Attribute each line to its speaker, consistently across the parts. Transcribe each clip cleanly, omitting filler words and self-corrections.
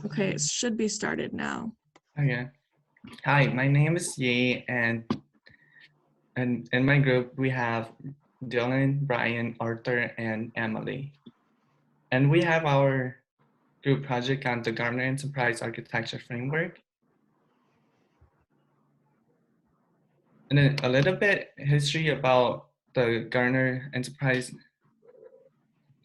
Speaker 1: Okay, it should be started now.
Speaker 2: Okay. Hi, my name is Yi, and in my group we have Dylan, Brian, Arthur, and Emily. And we have our group project on the Gartner Enterprise Architecture Framework. And then a little bit history about the Gartner Enterprise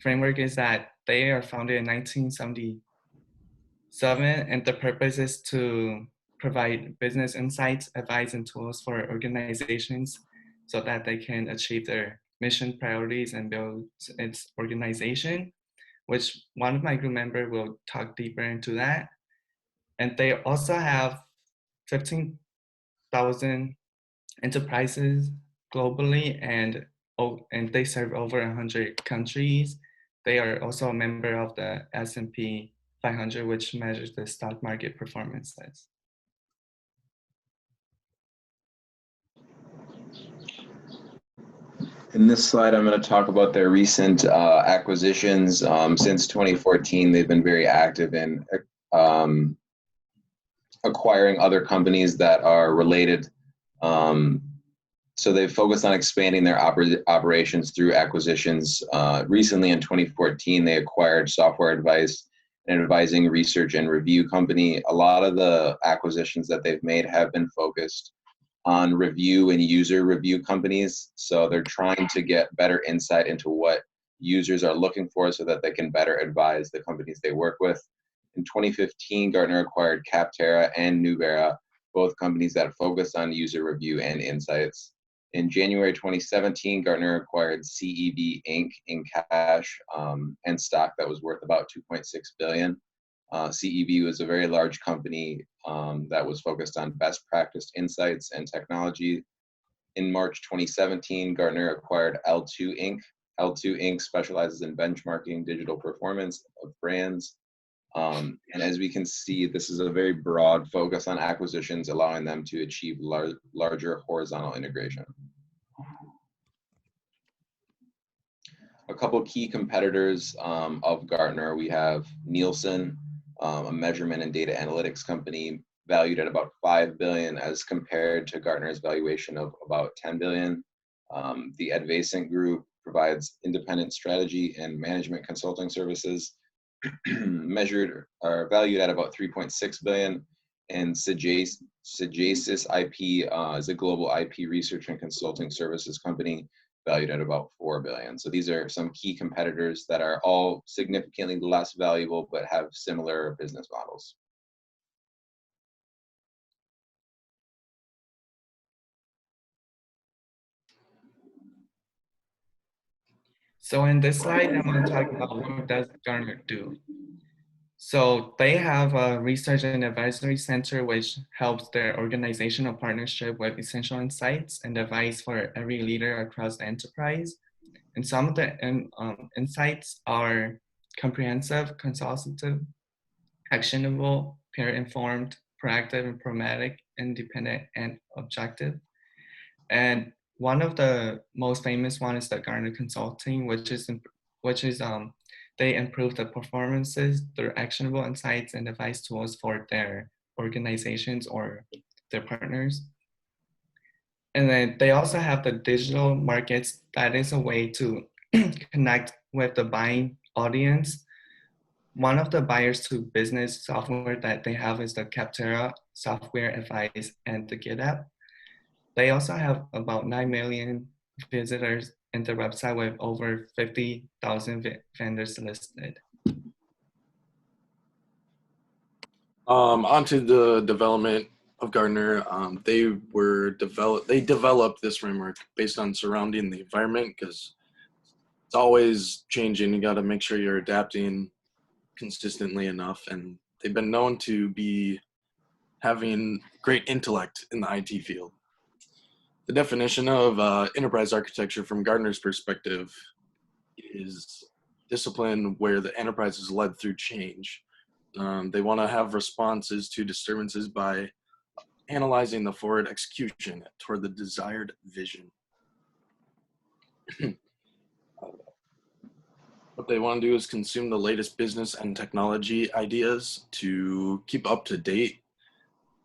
Speaker 2: Framework is that they are founded in 1977, and the purpose is to provide business insights, advice, and tools for organizations so that they can achieve their mission priorities and build its organization, which one of my group members will talk deeper into that. And they also have 15,000 enterprises globally, and they serve over 100 countries. They are also a member of the S&P 500, which measures the stock market performances.
Speaker 3: In this slide, I'm going to talk about their recent acquisitions. Since 2014, they've been very active in acquiring other companies that are related. So they've focused on expanding their operations through acquisitions. Recently, in 2014, they acquired software advice and advising research and review company. A lot of the acquisitions that they've made have been focused on review and user review companies. So they're trying to get better insight into what users are looking for so that they can better advise the companies they work with. In 2015, Gartner acquired Capterra and Nubera, both companies that focus on user review and insights. In January 2017, Gartner acquired CEB Inc. in cash and stock that was worth about $2.6 billion. CEB was a very large company that was focused on best practice insights and technology. In March 2017, Gartner acquired L2 Inc. L2 Inc. specializes in benchmarking digital performance of brands. And as we can see, this is a very broad focus on acquisitions, allowing them to achieve larger horizontal integration. A couple key competitors of Gartner, we have Nielsen, a measurement and data analytics company valued at about $5 billion as compared to Gartner's valuation of about $10 billion. The Advacent Group provides independent strategy and management consulting services measured or valued at about $3.6 billion. And Sagesis IP is a global IP research and consulting services company valued at about $4 billion. So these are some key competitors that are all significantly less valuable but have similar business models.
Speaker 2: So in this slide, I'm going to talk about what does Gartner do. So they have a research and advisory center which helps their organizational partnership with essential insights and advice for every leader across the enterprise. And some of the insights are comprehensive, consultative, actionable, peer-informed, proactive, and pragmatic, independent, and objective. And one of the most famous one is the Gartner Consulting, which is they improve the performances through actionable insights and advice tools for their organizations or their partners. And then they also have the digital markets. That is a way to connect with the buying audience. One of the buyers to business software that they have is the Capterra software advice and the GitHub. They also have about 9 million visitors in their website with over 50,000 vendors listed.
Speaker 4: Onto the development of Gartner. They developed this framework based on surrounding the environment because it's always changing. You got to make sure you're adapting consistently enough, and they've been known to be having great intellect in the IT field. The definition of enterprise architecture from Gartner's perspective is discipline where the enterprise is led through change. They want to have responses to disturbances by analyzing the forward execution toward the desired vision. A What they want to do is consume the latest business and technology ideas to keep up to date,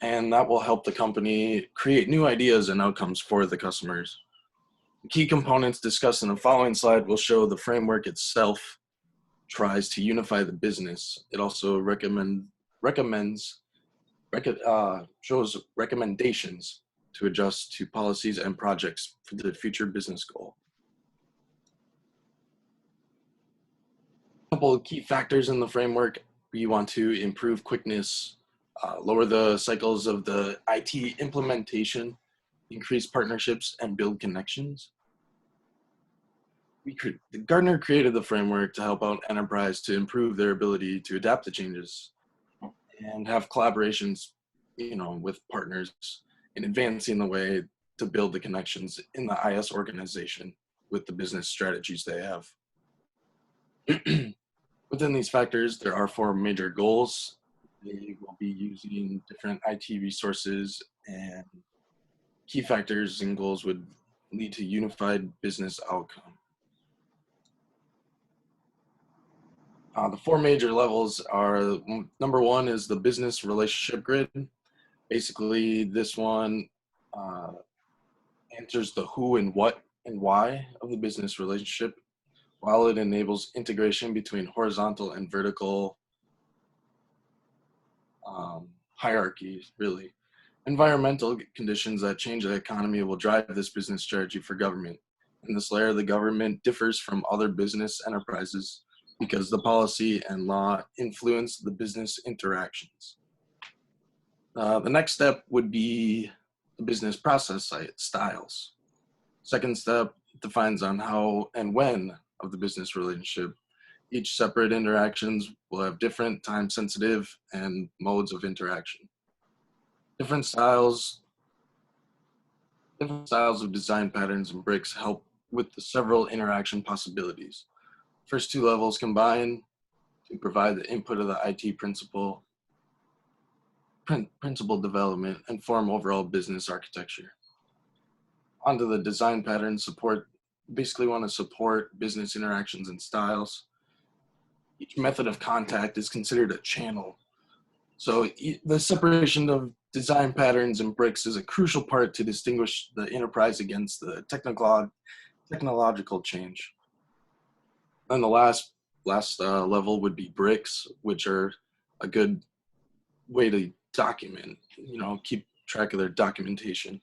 Speaker 4: and that will help the company create new ideas and outcomes for the customers. The key components discussed in the following slide will show the framework itself tries to unify the business. It also shows recommendations to adjust to policies and projects for the future business goal. A couple of key factors in the framework: we want to improve quickness, lower the cycles of the IT implementation, increase partnerships, and build connections. Gartner created the framework to help out enterprise to improve their ability to adapt to changes and have collaborations, with partners in advancing the way to build the connections in the IS organization with the business strategies they have. Within these factors, there are 4 major goals. They will be using different IT resources, and key factors and goals would lead to unified business outcome. The 4 major levels are, number 1 is the business relationship grid. Basically, this one answers the who and what and why of the business relationship, while it enables integration between horizontal and vertical hierarchies, really. Environmental conditions that change the economy will drive this business strategy for government. In this layer, the government differs from other business enterprises because the policy and law influence the business interactions. The next step would be the business process styles. Second step defines on how and when of the business relationship. Each separate interactions will have different time sensitive and modes of interaction. Different styles of design patterns and bricks help with the several interaction possibilities. First 2 levels combine to provide the input of the IT principle development and form overall business architecture. Onto the design pattern support, basically want to support business interactions and styles. Each method of contact is considered a channel. So the separation of design patterns and bricks is a crucial part to distinguish the enterprise against the technological change. And the last level would be bricks, which are a good way to document, keep track of their documentation.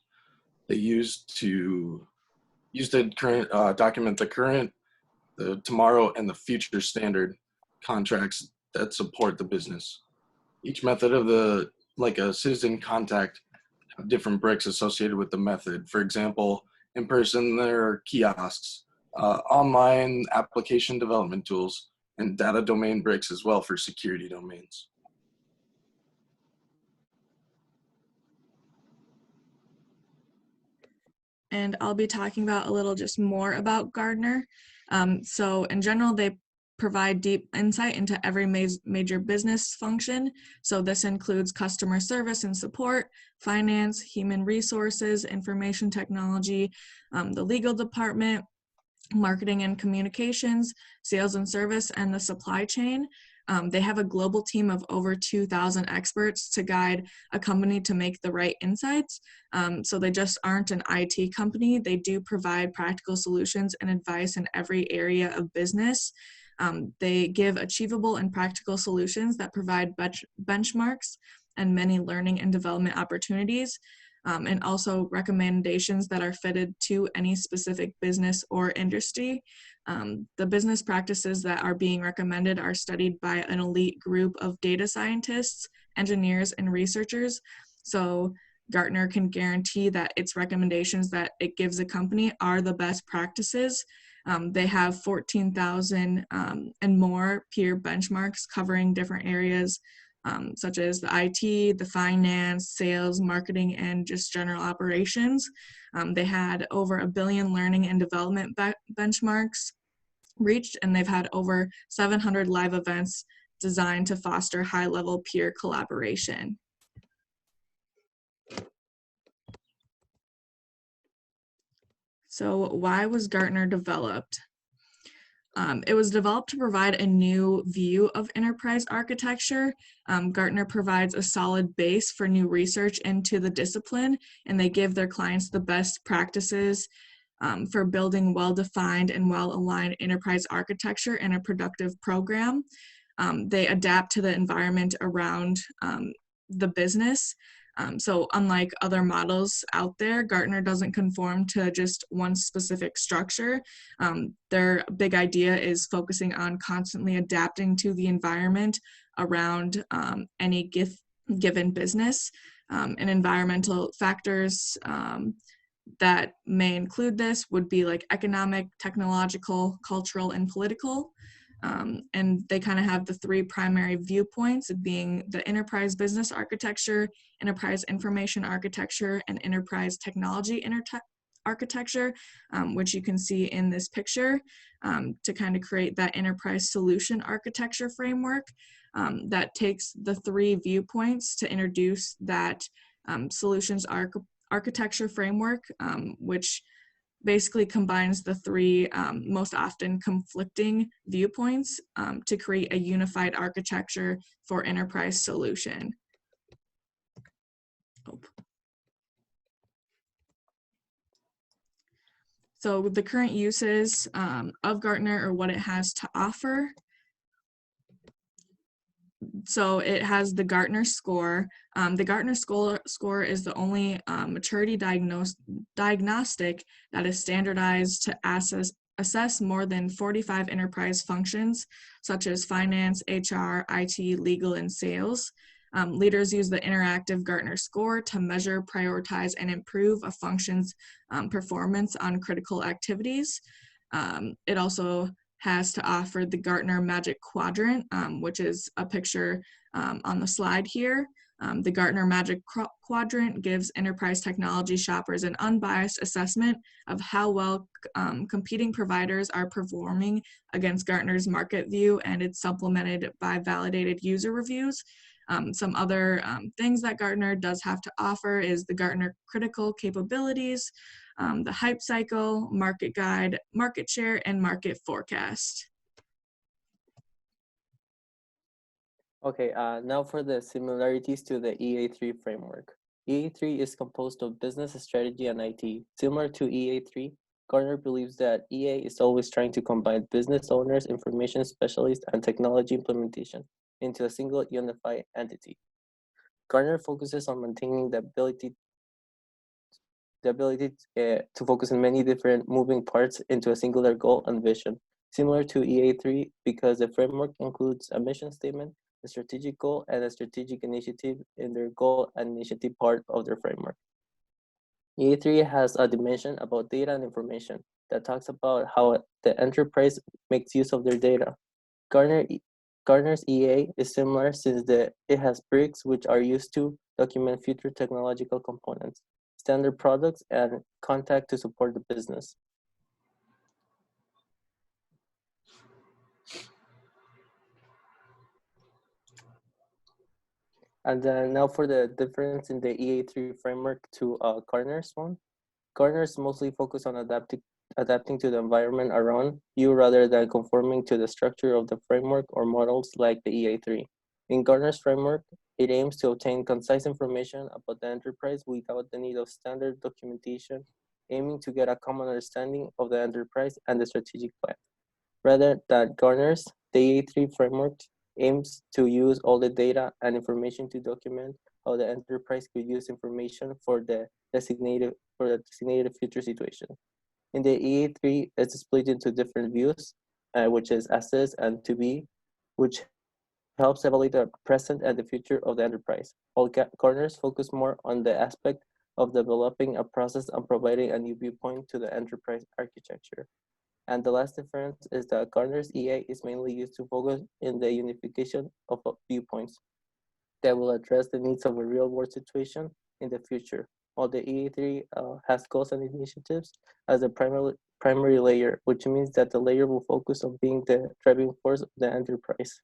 Speaker 4: They use to document the current, the tomorrow, and the future standard contracts that support the business. Each method of like a citizen contact, have different bricks associated with the method. For example, in person, there are kiosks, online application development tools, and data domain bricks as well for security domains.
Speaker 1: And I'll be talking about a little just more about Gartner. So in general, they provide deep insight into every major business function. So this includes customer service and support, finance, human resources, information technology, the legal department, marketing and communications, sales and service, and the supply chain. They have a global team of over 2,000 experts to guide a company to make the right insights. So they just aren't an IT company. They do provide practical solutions and advice in every area of business. They give achievable and practical solutions that provide benchmarks and many learning and development opportunities, and also recommendations that are fitted to any specific business or industry. The business practices that are being recommended are studied by an elite group of data scientists, engineers, and researchers. So Gartner can guarantee that its recommendations that it gives a company are the best practices. They have 14,000 and more peer benchmarks covering different areas, such as the IT, the finance, sales, marketing, and just general operations. They had over 1 billion learning and development benchmarks reached, and they've had over 700 live events designed to foster high-level peer collaboration. So why was Gartner developed? It was developed to provide a new view of enterprise architecture. Gartner provides a solid base for new research into the discipline, and they give their clients the best practices for building well-defined and well-aligned enterprise architecture in a productive program. They adapt to the environment around the business. So unlike other models out there, Gartner doesn't conform to just one specific structure. Their big idea is focusing on constantly adapting to the environment around any given business. And environmental factors that may include this would be like economic, technological, cultural, and political. And they kind of have the three primary viewpoints being the enterprise business architecture, enterprise information architecture, and enterprise technology architecture, which you can see in this picture, to kind of create that enterprise solution architecture framework that takes the three viewpoints to introduce that solutions architecture framework, which basically combines the three most often conflicting viewpoints to create a unified architecture for enterprise solution. So the current uses of Gartner, or what it has to offer. So it has the Gartner score. The Gartner score is the only maturity diagnostic that is standardized to assess more than 45 enterprise functions, such as finance, HR, IT, legal, and sales. Leaders use the interactive Gartner score to measure, prioritize, and improve a function's performance on critical activities. It also has to offer the Gartner Magic Quadrant, which is a picture on the slide here. The Gartner Magic Quadrant gives enterprise technology shoppers an unbiased assessment of how well competing providers are performing against Gartner's market view, and it's supplemented by validated user reviews. Some other things that Gartner does have to offer is the Gartner Critical Capabilities, the Hype Cycle, Market Guide, Market Share, and Market Forecast.
Speaker 5: Okay, now for the similarities to the EA3 framework. EA3 is composed of business strategy and IT. Similar to EA3, Gartner believes that EA is always trying to combine business owners, information specialists, and technology implementation into a single unified entity. Gartner focuses on maintaining the ability to focus on many different moving parts into a singular goal and vision, similar to EA3 because the framework includes a mission statement, a strategic goal, and a strategic initiative in their goal and initiative part of their framework. EA3 has a dimension about data and information that talks about how the enterprise makes use of their data. Gartner's EA is similar since it has bricks which are used to document future technological components, standard products, and contact to support the business. And then now for the difference in the EA3 framework to Gartner's one. Gartner's mostly focused on adapting to the environment around you rather than conforming to the structure of the framework or models like the EA3. In Gartner's framework, it aims to obtain concise information about the enterprise without the need of standard documentation, aiming to get a common understanding of the enterprise and the strategic plan. Rather than Gartner's, the EA3 framework aims to use all the data and information to document how the enterprise could use information for the designated future situation. In the EA3, it's split into different views, which is assess and to be, which helps evaluate the present and the future of the enterprise. While Gartner's focus more on the aspect of developing a process and providing a new viewpoint to the enterprise architecture. And the last difference is that Gartner's EA is mainly used to focus in the unification of viewpoints that will address the needs of a real-world situation in the future, while the EA3 has goals and initiatives as a primary layer, which means that the layer will focus on being the driving force of the enterprise.